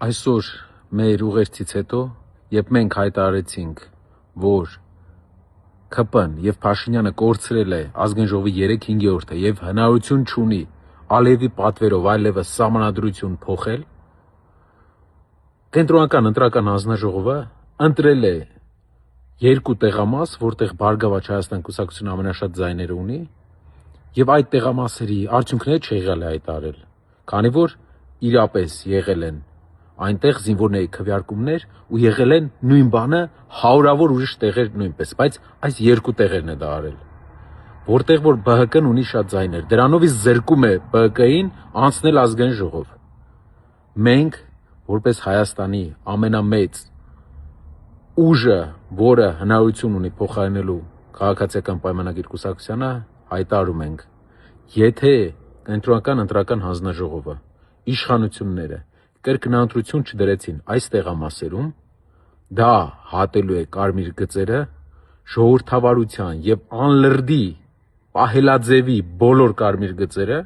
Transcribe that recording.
Այսօր մեր ուղերձից հետո, երբ մենք հայտարարեցինք, որ ՔՊ-ն եւ Փաշինյանը կորցրել է ազգային ժողովի 3/5-ը եւ հնարավորություն չունի Ալիևի պատվերով այլևս սահմանադրություն փոխել, Կենտրոնական ընտրական հանձնաժողովը ընտրել է երկու տեղամաս, որտեղ Բարգավաճ Հայաստան կուսակցությունը ամենաշատ ձայները ունի, եւ այդ տեղամասերի արդյունքները չեղյալ է հայտարարել, քանի որ իրապես եղել են այնտեղ զինվորների քվեարկումներ ու եղել են նույն բանը հարյուրավոր ուրիշ տեղեր նույնպես, բայց այս երկու տեղերն է դա արել, որտեղ որ ԲՀԿ-ն ունի շատ ձայներ, դրանով իսկ զրկում է ԲՀԿ-ին անցնել ազգային ժողով։ Մենք, որպես Հայաստանի ամենամեծ ուժը, որը հնարավորություն ունի փոխարինելու քաղաքացիական պայմանագիր կուսակցությանը, հայտարարում ենք, եթե Կենտրոնական ընտրական հանձնաժողովը իշխանությունները կրկնընտրություն չդրեցին այս տեղամասերում, դա հատելու է կարմիր գծերը ժողովրդավարության եւ անլրդի պահելաձևի բոլոր կարմիր գծերը,